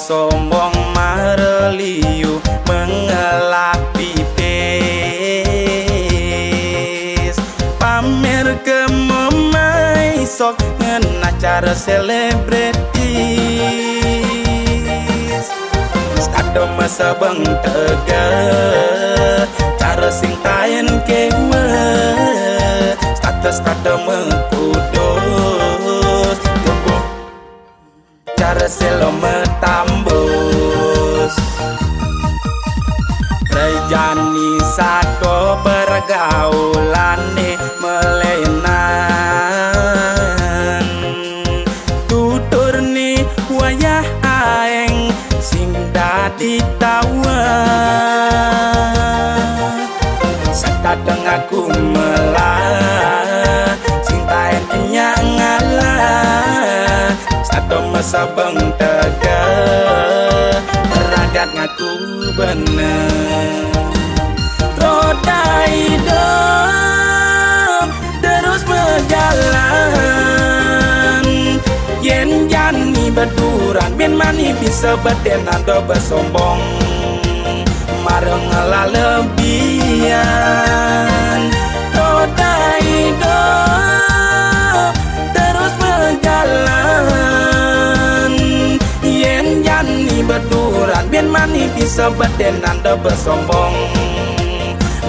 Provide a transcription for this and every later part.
sombong mareliu mengelak pipis pamer kememai sok ngena cara selebritis stado masa bang tega cara sing tayen keme status stado mengkudos gebuk cara selo metambus rejani sako pergaulane melenan tutur ni wayah aeng sing dadi tawa sakadeng aku melah sing taen enya ngalah satu masa bang tega ragat ngaku bener roda hidup terus berjalan yen jani berduran bin mani bisa berdenan do bersombong mareng lalebian roda hidup terus berjalan yen jani berduran bin mani bisa berdenan do bersombong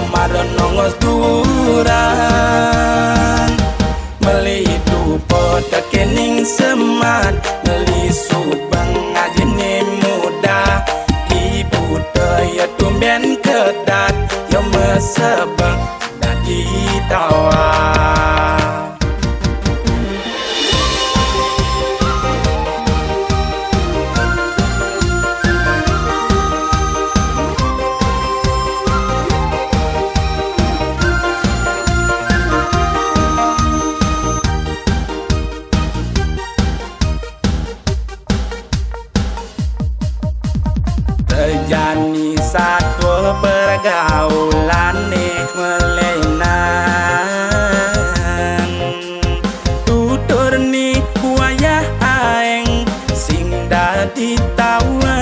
mareng nongos duran meli dupo tekening semat meli subang ngajine muda ibu daya tumben kedat yang mesebang dadi tawa rejani satu pergaulane melenan tutur ni wayah aeng sing dadi tawa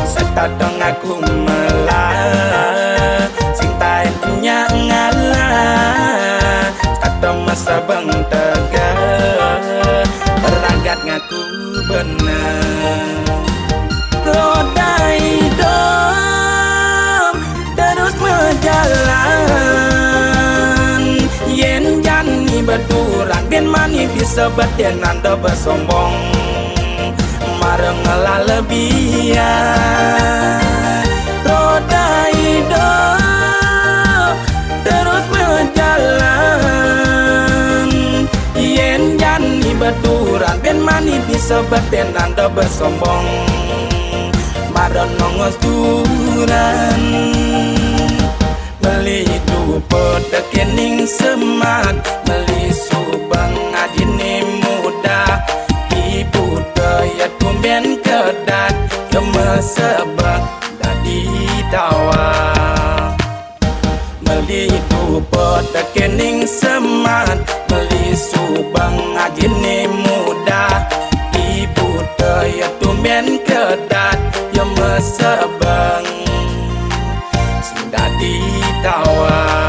setadong aku melah sing taen enya ngalah setadong masa bang tega ragat ngaku bener roda hidup terus berjalan yen jani berduran bin mani bisa berdenan do bersombong mareng lalebian roda hidup terus berjalan yen jani berduran bin mani bisa berdenan do bersombong mareng nongos duran meli dupo tekening semat meli subang ngajine muda ibu daya tumben kedat yang mesebak dadi tawa meli dupo tekening semat meli subang ngajine muda ibu daya tumben kedat yang mesebang sing dadi tawa